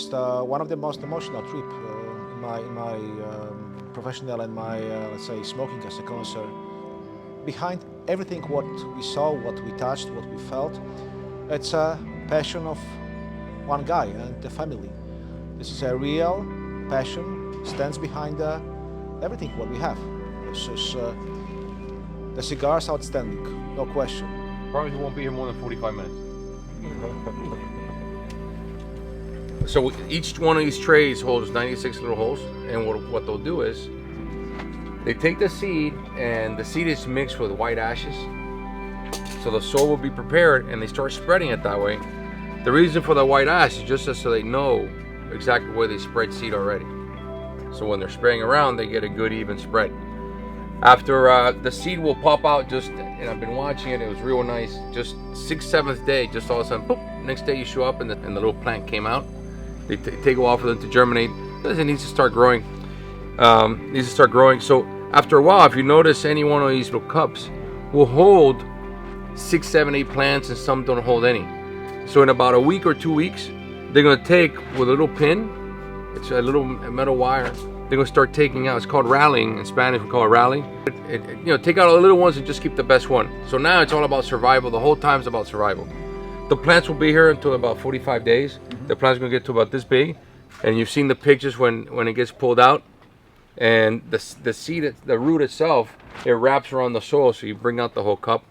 one of the most emotional trip in my professional and my let's say smoking as a connoisseur. Behind everything what we saw, what we touched, what we felt, it's a passion of one guy and the family. This is a real passion, stands behind everything what we have. This is, the cigars outstanding, no question. Probably he won't be here more than 45 minutes. So each one of these trays holds 96 little holes, and what they'll do is they take the seed, and the seed is mixed with white ashes. So the soil will be prepared, and they start spreading it that way. The reason for the white ash is just so they know exactly where they spread seed already. So when they're spraying around, they get a good even spread. After the seed will pop out, and I've been watching it, it was real nice. Just 6th, 7th day, just all of a sudden, boop, next day you show up and the little plant came out. They take a while for them to germinate because it needs to start growing. So after a while, if you notice, any one of these little cups will hold 6, 7, 8 plants, and some don't hold any. So in about a week or 2 weeks, they're gonna take with a little pin, it's a little metal wire, they're gonna start taking out, it's called rallying, in Spanish we call it rally. Take out all the little ones and just keep the best one. So now it's all about survival, the whole time is about survival. The plants will be here until about 45 days. The plant's gonna get to about this big, and you've seen the pictures when it gets pulled out, and the seed, the root itself, it wraps around the soil, so you bring out the whole cup.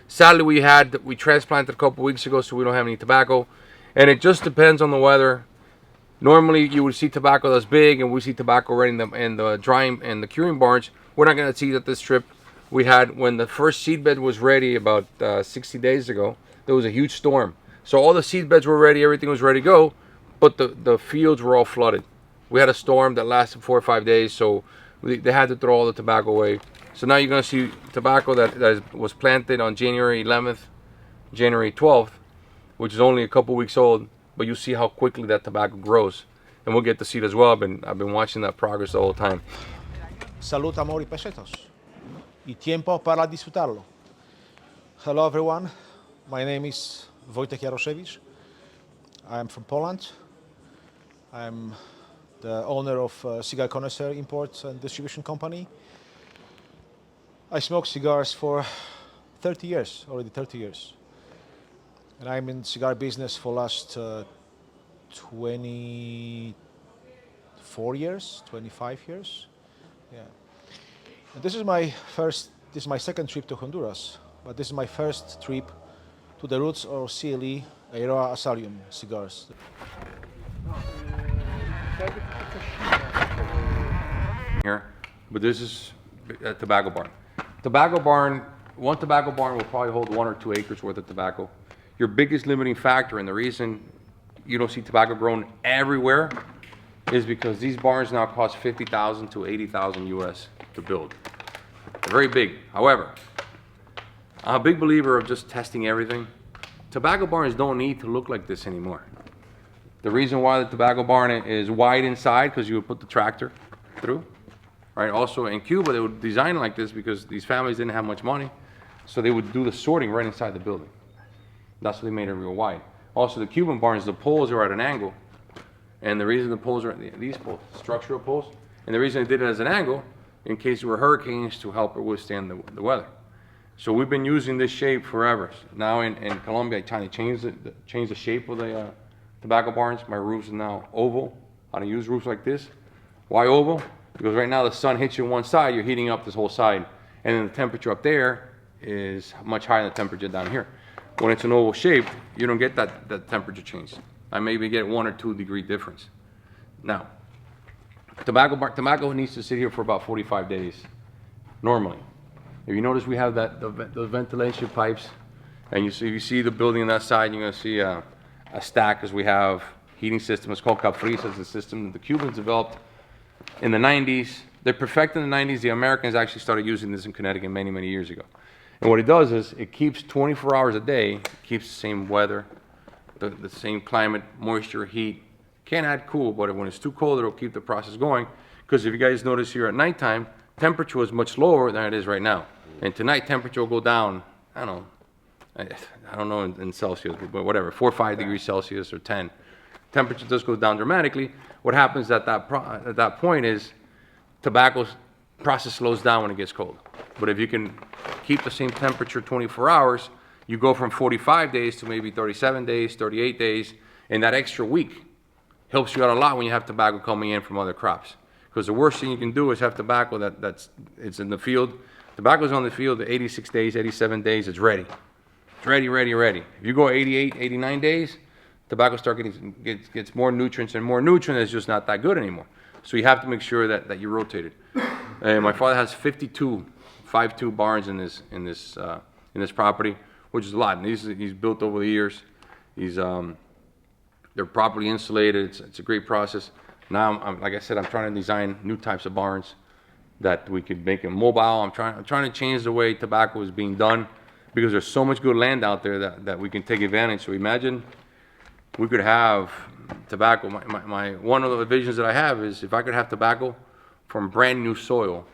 Sadly, we transplanted a couple weeks ago, so we don't have any tobacco, and it just depends on the weather. Normally, you would see tobacco that's big, and we see tobacco right in the drying and the curing barns. We're not gonna see that this trip. We had, when the first seed bed was ready about 60 days ago, there was a huge storm. So all the seed beds were ready, everything was ready to go, but the fields were all flooded. We had a storm that lasted 4 or 5 days, so they had to throw all the tobacco away. So now you're gonna see tobacco that was planted on January 11th, January 12th, which is only a couple weeks old, but you see how quickly that tobacco grows. And we'll get to see it as well. I've been watching that progress the whole time. Salud, amor y pesetos. Y tiempo para disfrutarlo. Hello everyone, my name is Wojtek Jaroszewicz. I'm from Poland. I'm the owner of Cigar Connoisseur Import and Distribution Company. I smoke cigars for 30 years, already 30 years. And I'm in cigar business for last 24 years, 25 years. Yeah. And this is my second trip to Honduras, but this is my first trip to the roots of CLE, Eiroa Asylum cigars. Here, but this is a tobacco barn. One tobacco barn will probably hold 1 or 2 acres worth of tobacco. Your biggest limiting factor, and the reason you don't see tobacco grown everywhere, is because these barns now cost $50,000 to $80,000 US to build. They're very big. However, I'm a big believer of just testing everything. Tobacco barns don't need to look like this anymore. The reason why the tobacco barn is wide inside, because you would put the tractor through, right? Also in Cuba, they would design it like this because these families didn't have much money, so they would do the sorting right inside the building. That's why they made it real wide. Also, the Cuban barns, the poles are at an angle, and the reason the poles are these poles, structural poles, and the reason they did it as an angle, in case there were hurricanes, to help it withstand the weather. So we've been using this shape forever. Now in Colombia, I trying to change the shape of the tobacco barns. My roofs are now oval. How to use roofs like this? Why oval? Because right now the sun hits you on one side, you're heating up this whole side, and then the temperature up there is much higher than the temperature down here. When it's an oval shape, you don't get that temperature change. I maybe get 1 or 2 degree difference. Now, tobacco needs to sit here for about 45 days, normally. If you notice, we have those ventilation pipes, and if you see the building on that side, you're gonna see a stack, as we have heating system. It's called Capriza, it's a system that the Cubans developed in the 90s. They perfected in the 90s. The Americans actually started using this in Connecticut many, many years ago. And what it does is it keeps 24 hours a day, keeps the same weather, the same climate, moisture, heat. Can't add cool, but when it's too cold, it'll keep the process going. Because if you guys notice here at nighttime, temperature was much lower than it is right now. And tonight, temperature will go down, I don't know in Celsius, but whatever, 4 or 5 degrees Celsius or 10. temperature does go down dramatically, what happens at that point is tobacco process slows down when it gets cold. But if you can keep the same temperature 24 hours, you go from 45 days to maybe 37 days, 38 days, and that extra week helps you out a lot when you have tobacco coming in from other crops. Because the worst thing you can do is have tobacco it's in the field. Tobacco's on the field at 86 days, 87 days, it's ready. It's ready, ready, ready. If you go 88, 89 days, tobacco gets more nutrients, and more nutrients is just not that good anymore. So you have to make sure that you rotate it. And my father has 52 barns in this property, which is a lot. And he's built over the years. They're properly insulated. It's a great process. Now, like I said, I'm trying to design new types of barns that we could make them mobile. I'm trying to change the way tobacco is being done, because there's so much good land out there that we can take advantage. So imagine we could have tobacco. One of the visions that I have is if I could have tobacco from brand new soil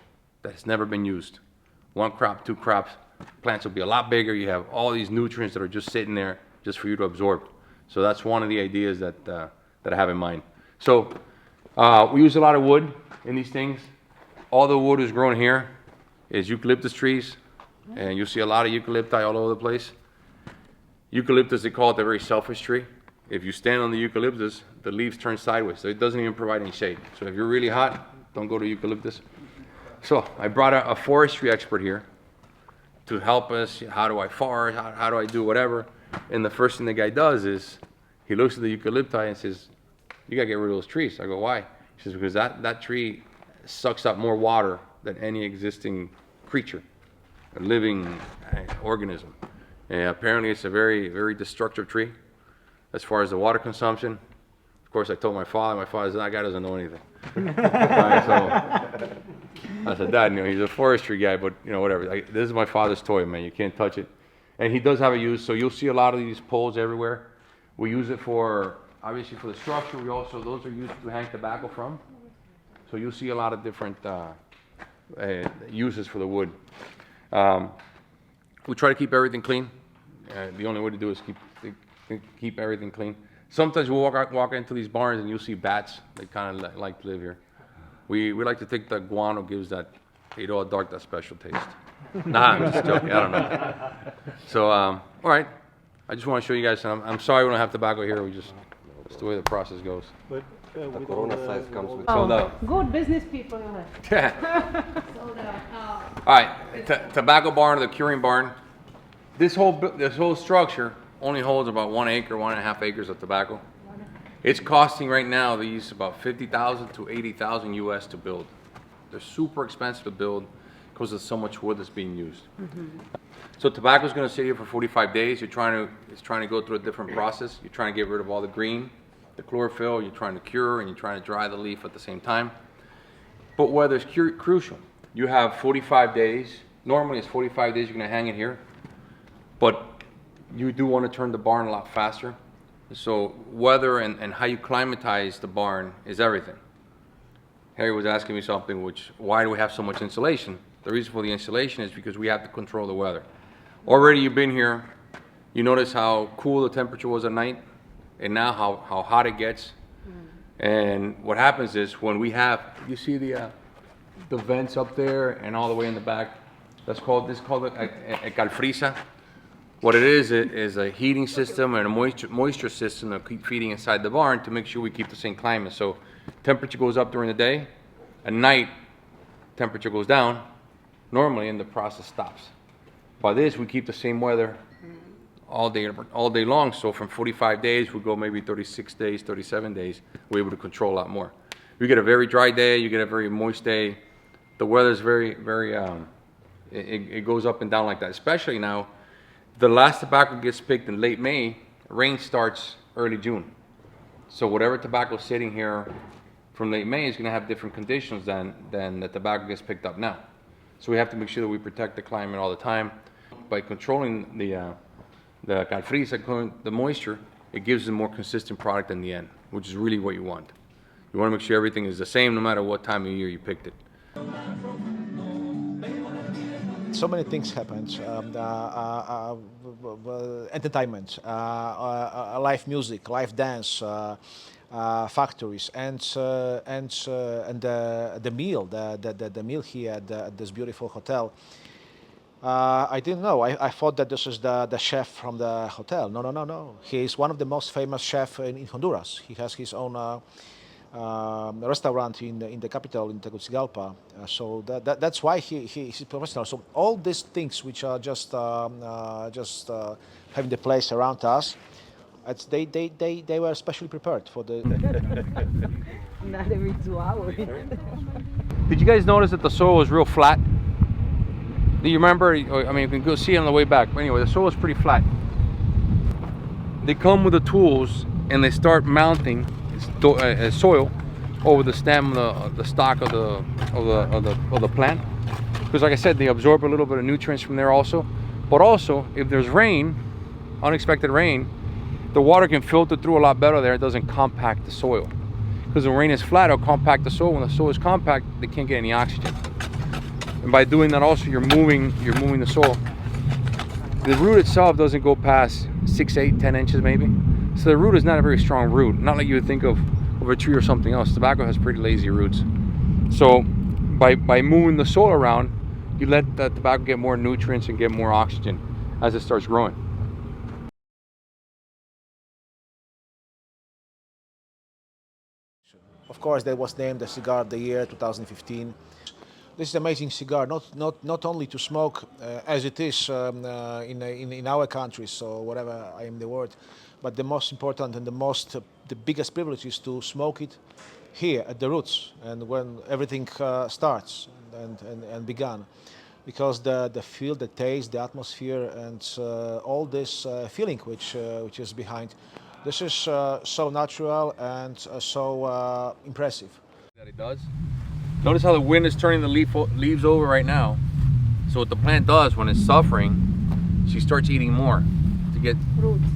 that's never been used. 1 crop, 2 crops, plants will be a lot bigger. You have all these nutrients that are just sitting there just for you to absorb. So that's one of the ideas that I have in mind. So we use a lot of wood in these things. All the wood is grown here is eucalyptus trees, and you'll see a lot of eucalypti all over the place. Eucalyptus, they call it the very selfish tree. If you stand on the eucalyptus, the leaves turn sideways, so it doesn't even provide any shade. So if you're really hot, don't go to eucalyptus. So I brought a forestry expert here to help us. How do I forest? How do I do whatever? And the first thing the guy does is he looks at the eucalypti and says, "You gotta get rid of those trees." I go, "Why?" He says, "Because that tree sucks up more water than any existing creature, a living organism. And apparently it's a very, very destructive tree as far as the water consumption." Of course, I told my father said, "That guy doesn't know anything." Right, so I said, "Dad, he's a forestry guy, but whatever. This is my father's toy, man. You can't touch it." And he does have a use. So you'll see a lot of these poles everywhere. We use it obviously for the structure. Those are used to hang tobacco from. So you'll see a lot of different uses for the wood. We try to keep everything clean. The only way to do it is keep everything clean. Sometimes we'll walk into these barns and you'll see bats. They kind of like to live here. We like to think that guano gives that Eiroa dark that special taste. Nah, I'm just joking. I don't know. So, all right. I just want to show you guys. I'm sorry we don't have tobacco here. It's the way the process goes. But the Corona size comes with sold out. Good business people you have. Sold out. All right, tobacco barn, the curing barn. This whole structure only holds about 1 acre, 1.5 acres of tobacco. It's costing right now these about $50,000 to $80,000 US to build. They're super expensive to build because of so much wood that's being used. Mm-hmm. So tobacco is going to sit here for 45 days. It's trying to go through a different process. You're trying to get rid of all the green, the chlorophyll. You're trying to cure, and you're trying to dry the leaf at the same time. But weather is crucial. You have 45 days. Normally it's 45 days you're going to hang it here. But you do want to turn the barn a lot faster. So weather and how you climatize the barn is everything. Harry was asking me something, why do we have so much insulation? The reason for the insulation is because we have to control the weather. Already you've been here, you notice how cool the temperature was at night, and now how hot it gets. And what happens is when we have, you see the vents up there and all the way in the back, this is called a calfrisa. What it is a heating system and a moisture system that keep feeding inside the barn to make sure we keep the same climate. So temperature goes up during the day, at night temperature goes down normally, and the process stops. By this we keep the same weather all day long. So from 45 days we go maybe 36 days, 37 days. We're able to control a lot more. You get a very dry day, you get a very moist day. The weather is very, very it goes up and down like that. Especially now, the last tobacco gets picked in late May, rain starts early June. So whatever tobacco is sitting here from late May is going to have different conditions than the tobacco gets picked up now. So we have to make sure that we protect the climate all the time. By controlling the calfrisa, the moisture, it gives a more consistent product in the end, which is really what you want. You want to make sure everything is the same no matter what time of year you picked it. so many things happened. Entertainment, live music, live dance, factories, and the meal, the meal here at this beautiful hotel. I didn't know. I thought that this is the chef from the hotel. No, no, no, no. He is one of the most famous chefs in Honduras. He has his own restaurant in the capital, in Tegucigalpa. So that's why he's professional. So all these things which are just having the place around us, they were specially prepared for the. Not every 2 hours. Did you guys notice that the soil was real flat? Do you remember? I mean, you can go see it on the way back. But anyway, the soil is pretty flat. They come with the tools and they start mounting soil over the stem, the stalk of the plant. Because, like I said, they absorb a little bit of nutrients from there also. But also, if there's rain, unexpected rain, the water can filter through a lot better there. It doesn't compact the soil. Because when rain is flat, it'll compact the soil. When the soil is compact, they can't get any oxygen. And by doing that also, you're moving the soil. The root itself doesn't go past 6, 8, 10 inches maybe. So the root is not a very strong root. Not like you would think of a tree or something else. Tobacco has pretty lazy roots. So by moving the soil around, you let the tobacco get more nutrients and get more oxygen as it starts growing. Of course, that was named the Cigar of the Year 2015. This is an amazing cigar, not only to smoke as it is in our countries, so whatever I am the word, but the most important and the biggest privilege is to smoke it here at the roots and when everything starts and began, because the feel, the taste, the atmosphere, and all this feeling which is behind, this is so natural and so impressive. That it does. Notice how the wind is turning the leaves over right now. So what the plant does when it's suffering, she starts eating more to get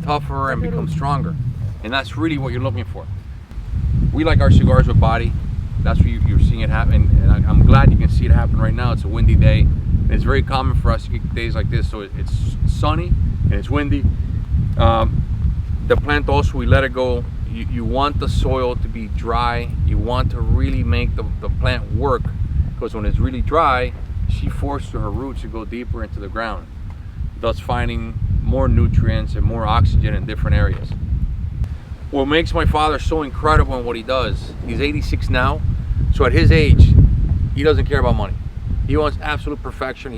tougher and become stronger. And that's really what you're looking for. We like our cigars with body. That's what you're seeing it happen. And I'm glad you can see it happen right now. It's a windy day. And it's very common for us to get days like this. So it's sunny and it's windy. The plant also, we let it go. You want the soil to be dry. You want to really make the plant work, because when it's really dry, she forces her roots to go deeper into the ground, thus finding more nutrients and more oxygen in different areas. What makes my father so incredible in what he does, he's 86 now, so at his age, he doesn't care about money. He wants absolute perfection.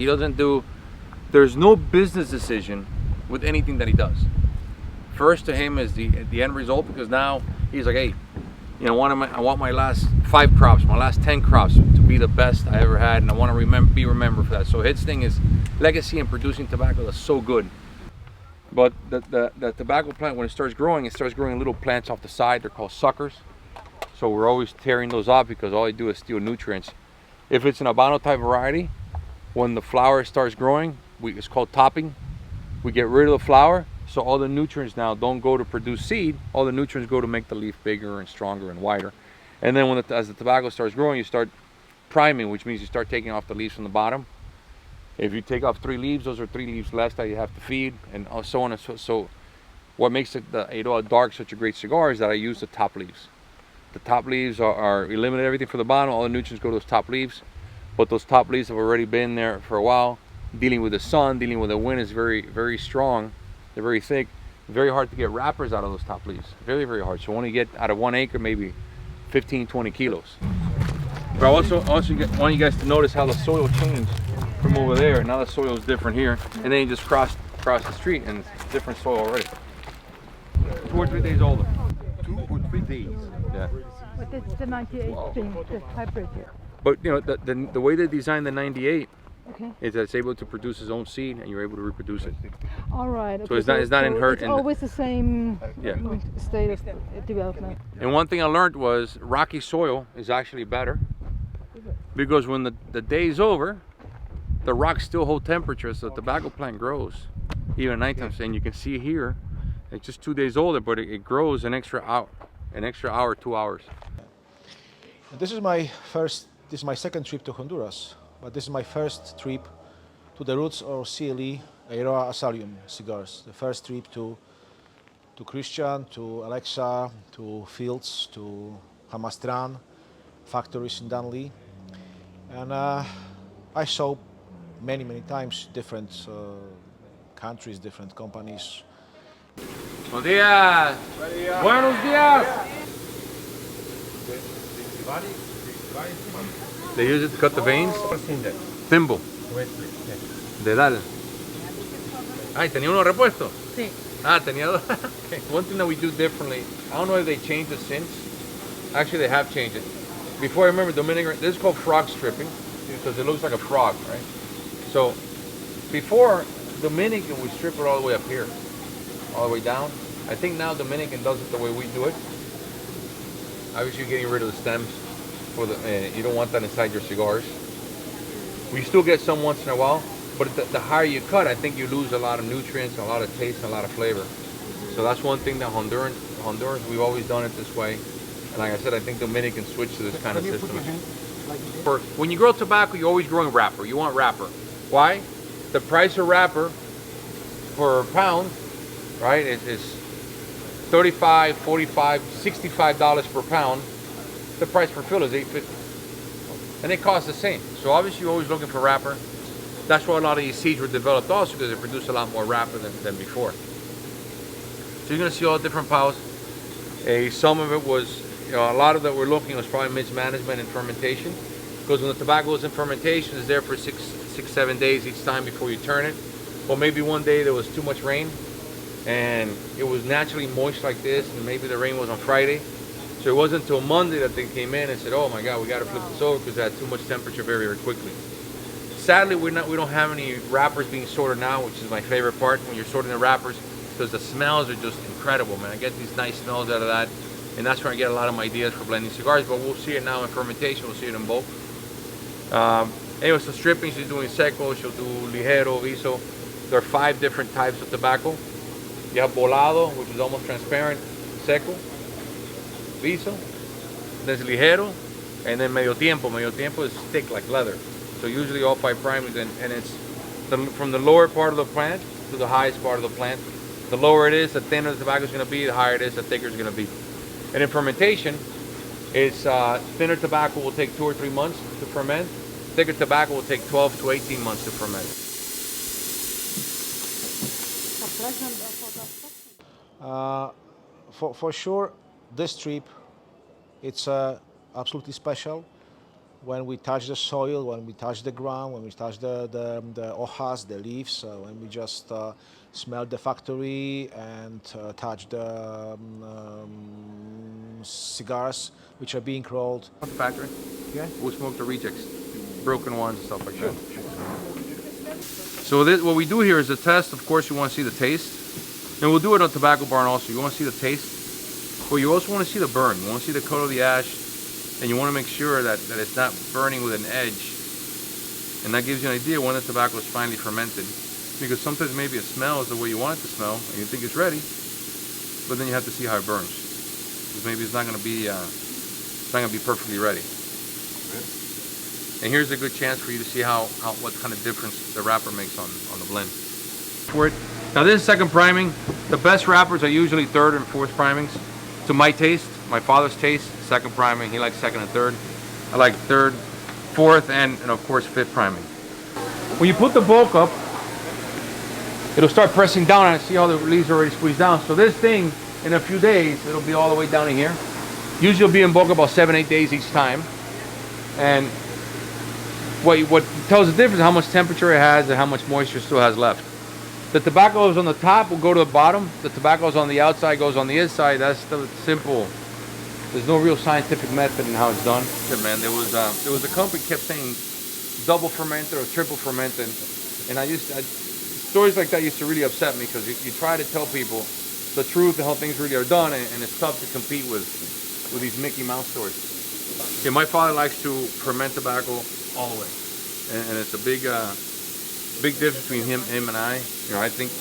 There's no business decision with anything that he does. First to him is the end result, because now he's like, hey, you know, I want my last 5 crops, my last 10 crops to be the best I ever had, and I want to be remembered for that. So his thing is legacy and producing tobacco. That's so good. But the tobacco plant, when it starts growing little plants off the side. They're called suckers. So we're always tearing those off, because all they do is steal nutrients. If it's an Habano type variety, when the flower starts growing, it's called topping. We get rid of the flower. So all the nutrients now don't go to produce seed. All the nutrients go to make the leaf bigger and stronger and wider. And then as the tobacco starts growing, you start priming, which means you start taking off the leaves from the bottom. If you take off 3 leaves, those are 3 leaves less that you have to feed, and so on and so. What makes the Eiroa Dark such a great cigar is that I use the top leaves. The top leaves eliminate everything from the bottom. All the nutrients go to those top leaves, but those top leaves have already been there for a while, dealing with the sun, dealing with the wind. Is very, very strong. They're very thick, very hard to get wrappers out of those top leaves. Very, very hard. So only get out of 1 acre maybe 15, 20 kilos. But I also want you guys to notice how the soil changed from over there. Now the soil is different here. And then you just cross the street and it's different soil already. 2 or 3 days older. 2 or 3 days. Yeah. But that's the 98 thing, the hybrid. But you know, the way they designed the 98 Okay. is that it's able to produce its own seed, and you're able to reproduce it. All right. Okay. So it's not in her. It's always the same Yeah. state of development. And one thing I learned was rocky soil is actually better, because when the day's over, the rocks still hold temperature, so the tobacco plant grows even at nighttime. And you can see here, it's just 2 days older, but it grows an extra hour, 2 hours. This is my second trip to Honduras, but this is my first trip to the roots of CLE, Eiroa Asylum cigars. The first trip to Christian, to Alexa, to Fields, to Hamastran, factories in Dunley. And I saw many times different countries, different companies. Buenos días. Buenos días. They use it to cut the veins. Thimble. Dedal. Ay, ¿tenía uno repuesto? Sí. Ah, tenía dos. Okay. One thing that we do differently, I don't know if they changed it since. Actually, they have changed it. Before, I remember Dominican, this is called frog stripping because it looks like a frog, right? So, before, Dominican, we strip it all the way up here, all the way down. I think now Dominican does it the way we do it. Obviously, you're getting rid of the stems. For the, you don't want that inside your cigars. We still get some once in a while, but the higher you cut, I think you lose a lot of nutrients, a lot of taste, and a lot of flavor. So that's one thing that Honduras, we've always done it this way. And like I said, I think Dominican switched to this kind of system. When you grow tobacco, you're always growing wrapper. You want wrapper. Why? The price of wrapper per pound, right, is $35, $45, $65 per pound. The price per fill is $8.50, and it costs the same. So obviously you're always looking for wrapper. That's why a lot of these seeds were developed also, because they produce a lot more wrapper than before. So you're going to see all different piles. Some of it was, a lot of that we're looking was probably mismanagement and fermentation, because when the tobacco is in fermentation, it's there for six, 7 days each time before you turn it. Or maybe one day there was too much rain, and it was naturally moist like this, and maybe the rain was on Friday. So it wasn't until Monday that they came in and said, "Oh my God, we got to flip this over because it had too much temperature very quickly." Sadly, we don't have any wrappers being sorted now, which is my favorite part when you're sorting the wrappers, because the smells are just incredible, man. I get these nice smells out of that, and that's where I get a lot of my ideas for blending cigars. But we'll see it now in fermentation. We'll see it in bulk. Anyway, so stripping, she's doing seco, she'll do ligero, viso. There are 5 different types of tobacco. You have volado, which is almost transparent, seco, viso, there's ligero, and then medio tiempo. Medio tiempo is thick like leather. So usually all 5 primings, and it's from the lower part of the plant to the highest part of the plant. The lower it is, the thinner the tobacco is going to be, the higher it is, the thicker it's going to be. And in fermentation, it's thinner tobacco will take 2 or 3 months to ferment. Thicker tobacco will take 12 to 18 months to ferment. For sure, this trip, it's absolutely special. When we touch the soil, when we touch the ground, when we touch the hojas, the leaves, when we just smell the factory and touch the cigars which are being rolled. Factory? Yeah. We'll smoke the rejects, broken ones and stuff like that. So what we do here is a test. Of course, you want to see the taste. And we'll do it on Tobacco Barn also. You want to see the taste, but you also want to see the burn. You want to see the color of the ash, and you want to make sure that it's not burning with an edge. And that gives you an idea when the tobacco is finally fermented. Because sometimes maybe it smells the way you want it to smell, and you think it's ready, but then you have to see how it burns. Because maybe it's not going to be perfectly ready. And here's a good chance for you to see what kind of difference the wrapper makes on the blend. Now this is second priming. The best wrappers are usually third and fourth primings. To my taste, my father's taste, second priming. He likes second and third. I like third, fourth, and of course fifth priming. When you put the bulk up, it'll start pressing down, and see how the leaves are already squeezed down. So this thing, in a few days, it'll be all the way down in here. Usually it'll be in bulk about 7-8 days each time. And what tells the difference is how much temperature it has and how much moisture still has left. The tobacco is on the top will go to the bottom. The tobacco is on the outside goes on the inside. That's the simple. There's no real scientific method in how it's done. Yeah, man, there was a company kept saying double fermented or triple fermented, and stories like that used to really upset me, because you try to tell people the truth and how things really are done, and it's tough to compete with these Mickey Mouse stories. Yeah, my father likes to ferment tobacco all the way, and it's a big difference between him and I. You know, I think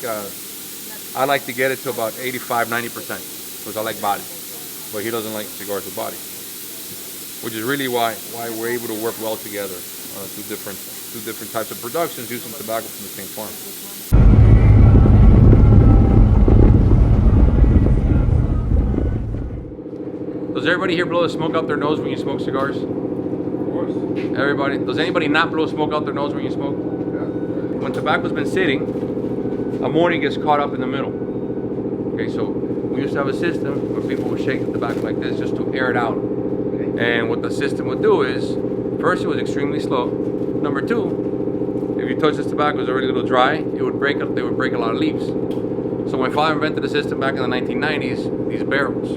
I like to get it to about 85-90% because I like body, but he doesn't like cigars with body, which is really why we're able to work well together. Two different two different types of productions using tobacco from the same farm. Does everybody here blow the smoke out their nose when you smoke cigars? Of course. Everybody? Does anybody not blow smoke out their nose when you smoke? Yeah. When tobacco's been sitting, ammonia gets caught up in the middle. Okay, so we used to have a system where people would shake the tobacco like this just to air it out. And what the system would do is, first it was extremely slow. Number two, if you touch this tobacco, it was already a little dry, they would break a lot of leaves. So my father invented a system back in the 1990s, these barrels.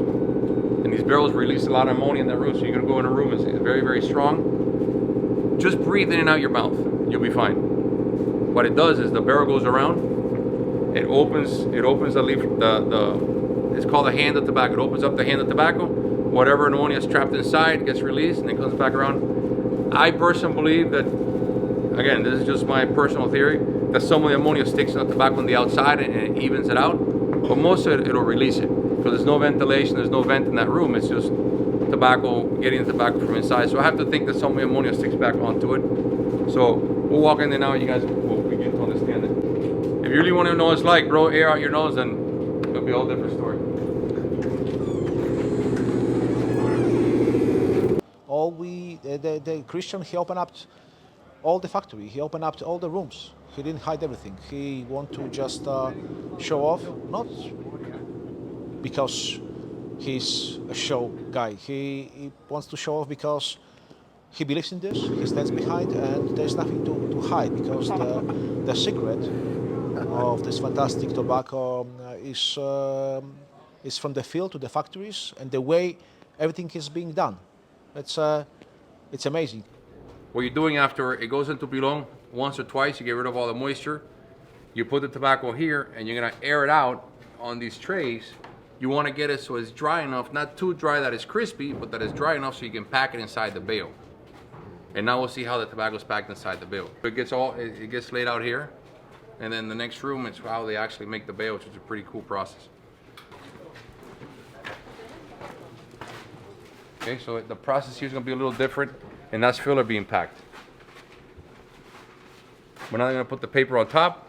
And these barrels release a lot of ammonia in that room, so you're gonna go in a room, it's very, very strong. Just breathe in and out your mouth, you'll be fine. What it does is the barrel goes around, it opens the leaf, it's called the hand of tobacco. It opens up the hand of tobacco, whatever ammonia is trapped inside gets released and it comes back around. I personally believe that, again, this is just my personal theory, that some of the ammonia sticks in the tobacco on the outside and it evens it out, but most of it, it'll release it. Because there's no ventilation, there's no vent in that room, it's just tobacco, getting the tobacco from inside. So I have to think that some of the ammonia sticks back onto it. So we'll walk in there now, you guys will begin to understand it. If you really want to know what it's like, bro, air out your nose, then it'll be a whole different story. The Christian, he opened up all the factory, he opened up all the rooms. He didn't hide everything. He wanted to just show off, not because he's a show guy. He wants to show off because he believes in this, he stands behind, and there's nothing to hide, because the secret of this fantastic tobacco is from the field to the factories and the way everything is being done. It's amazing. What you're doing after it goes into pilon, once or twice, you get rid of all the moisture. You put the tobacco here and you're gonna air it out on these trays. You wanna get it so it's dry enough, not too dry that it's crispy, but that it's dry enough so you can pack it inside the bale. And now we'll see how the tobacco is packed inside the bale. It gets laid out here, and then the next room is how they actually make the bale, which is a pretty cool process. Okay, so the process here is gonna be a little different, and that's filler being packed. We're now gonna put the paper on top.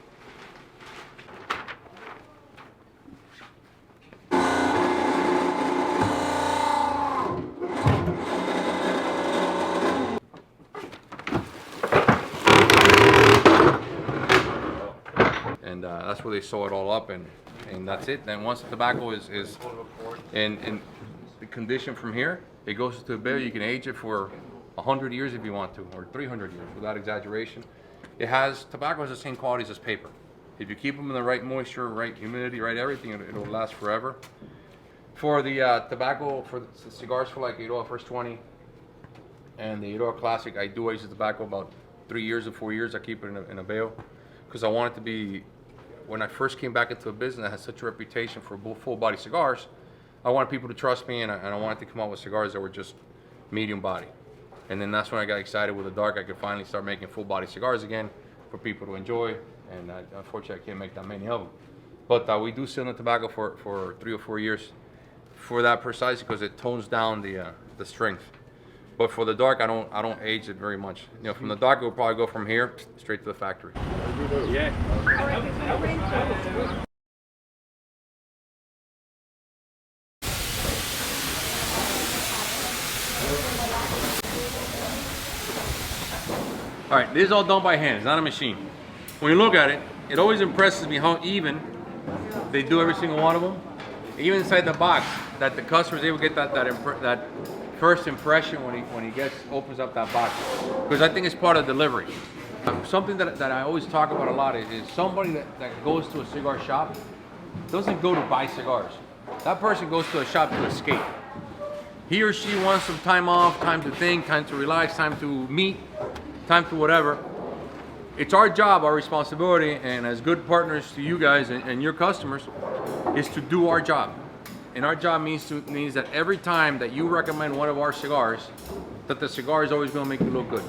And that's where they sew it all up, and that's it. Then once the tobacco is in the condition from here, it goes to a bale. You can age it for 100 years if you want to, or 300 years without exaggeration. Tobacco has the same qualities as paper. If you keep them in the right moisture, right humidity, right everything, it'll last forever. For the tobacco, for the cigars for like Eiroa First 20 and the Eiroa Classic, I do age the tobacco about 3 years or 4 years. I keep it in a bale because I want it to be, when I first came back into the business, I had such a reputation for full body cigars. I wanted people to trust me, and I wanted to come out with cigars that were just medium body. And then that's when I got excited with the dark. I could finally start making full body cigars again for people to enjoy. And unfortunately, I can't make that many of them. But we do sit in the tobacco for 3 or 4 years for that precise, because it tones down the strength. But for the dark, I don't age it very much. You know, from the dark, it will probably go from here straight to the factory. Yeah. All right, this is all done by hand, it's not a machine. When you look at it, it always impresses me how even they do every single one of them. Even inside the box, that the customer's able to get that first impression when he opens up that box. Because I think it's part of delivery. Something that I always talk about a lot is somebody that goes to a cigar shop doesn't go to buy cigars. That person goes to a shop to escape. He or she wants some time off, time to think, time to relax, time to meet, time to whatever. It's our job, our responsibility, and as good partners to you guys and your customers, is to do our job. And our job means that every time that you recommend one of our cigars, that the cigar is always going to make you look good.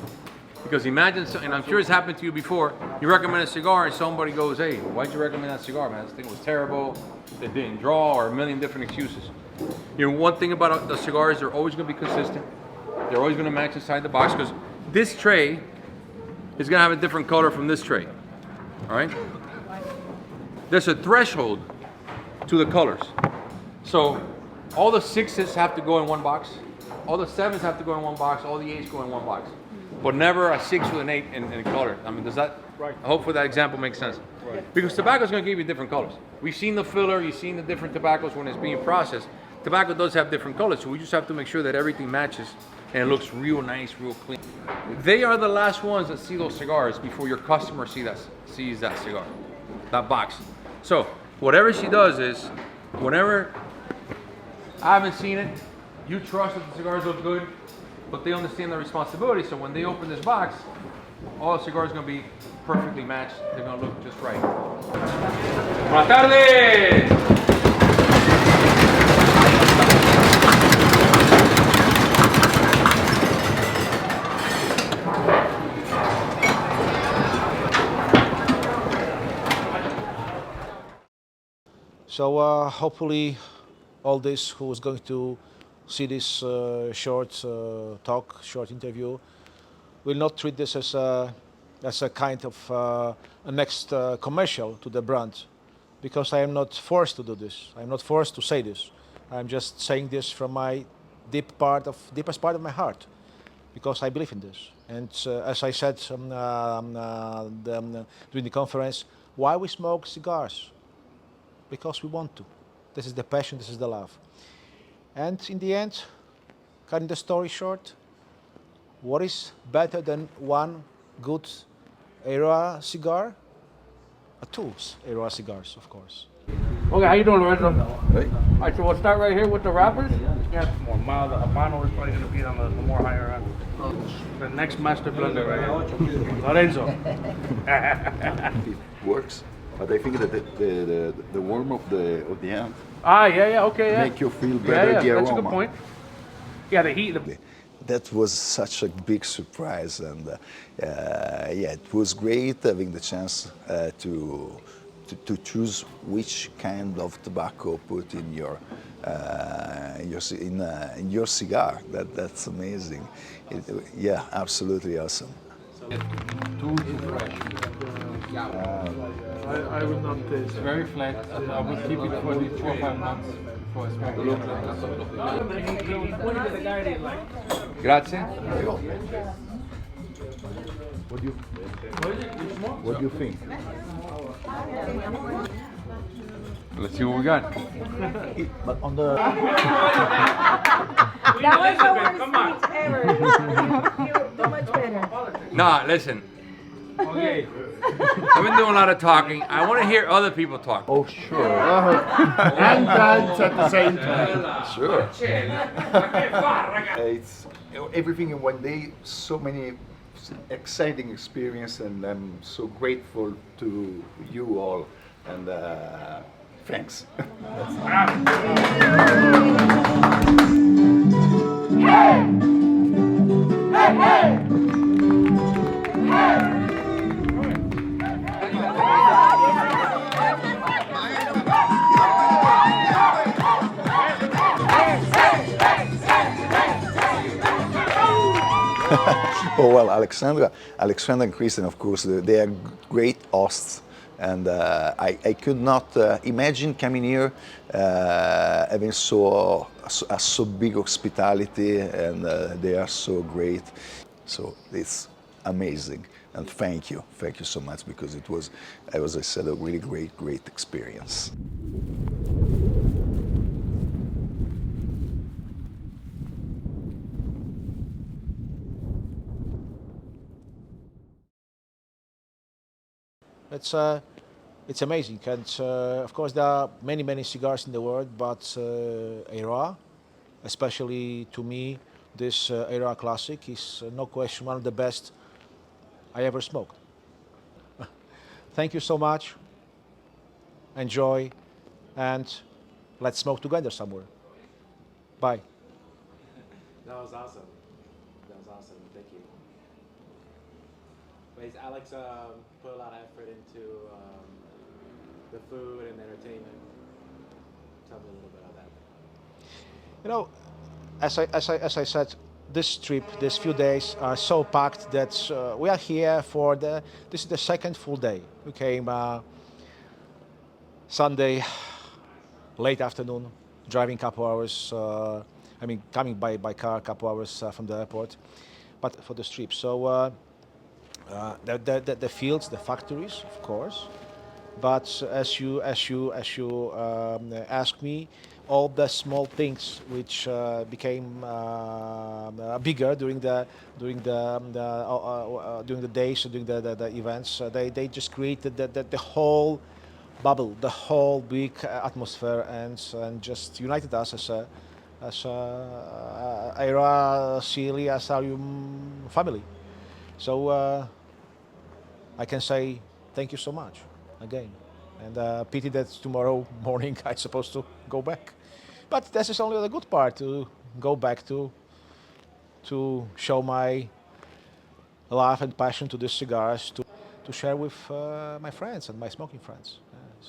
Because imagine, and I'm sure it's happened to you before, you recommend a cigar and somebody goes, hey, why'd you recommend that cigar, man? This thing was terrible, it didn't draw, or a million different excuses. You know, one thing about the cigars, they're always going to be consistent. They're always going to match inside the box, because this tray is gonna have a different color from this tray. All right? There's a threshold to the colors. So all the 6s have to go in one box, all the 7s have to go in one box, all the 8s go in one box. But never a 6 with an 8 in color. I mean, does that, Right. hopefully that example makes sense. Right. Because tobacco is gonna give you different colors. We've seen the filler, you've seen the different tobaccos when it's being processed. Tobacco does have different colors, so we just have to make sure that everything matches and it looks real nice, real clean. They are the last ones that see those cigars before your customer sees that cigar, that box. So whatever she does is, whenever I haven't seen it, you trust that the cigars look good, but they understand their responsibility. So when they open this box, all the cigars are gonna be perfectly matched. They're gonna look just right. Buenas tardes. So hopefully all this who is going to see this short talk, short interview, will not treat this as a kind of a next commercial to the brand, because I am not forced to do this. I am not forced to say this. I'm just saying this from my deepest part of my heart, because I believe in this. And as I said during the conference, why we smoke cigars? Because we want to. This is the passion, this is the love. And in the end, cutting the story short, what is better than one good Eiroa cigar? Two Eiroa cigars, of course. Okay, how you doing, Lorenzo? Hey. All right, so we'll start right here with the wrappers. Yeah, more mild. A mono is probably going to be on the more higher end. The next master blender right here, Lorenzo. It works, but I think that the warmth of the end Yeah, okay, yeah. make you feel better the aroma. That's a good point. Yeah, the heat. That was such a big surprise, and yeah, it was great having the chance to choose which kind of tobacco put in your cigar. That's amazing. Yeah, absolutely awesome. I would not taste. It's very flat. I would keep it for 4 or 5 months before I smoke it. Grazie. What do you think? Let's see what we got. But on the That was the worst speech ever. You do much better. Nah, listen. Okay. I've been doing a lot of talking. I want to hear other people talk. oh sure, And dance at the same time. sure. It's everything in one day. So many exciting experience, and I'm so grateful to you all. And thanks. Oh well, Alexandra and Kristen, of course, they are great hosts, and I could not imagine coming here having so big hospitality, and they are so great. So it's amazing, and thank you so much, because it was, as I said, a really great experience. It's amazing, and of course there are many cigars in the world, but Eiroa, especially to me, this Eiroa Classic is no question one of the best I ever smoked. Thank you so much. Enjoy, and let's smoke together somewhere. Bye. That was awesome. Thank you. But Alex put a lot of effort into the food and entertainment. Tell me a little bit about that. You know, as I said this trip, these few days are so packed that we are here for this is the second full day. We came Sunday, late afternoon, driving couple hours, coming by car a couple hours from the airport, but for the trip. So the fields, the factories, of course, but as you asked me, all the small things which became bigger during the days, during the events, they just created the whole bubble, the whole big atmosphere, and just united us as a Eiroa, CLE, Asylum family. So I can say thank you so much again, and pity that tomorrow morning I'm supposed to go back. But this is only the good part, to go back to show my love and passion to these cigars, to share with my friends and my smoking friends.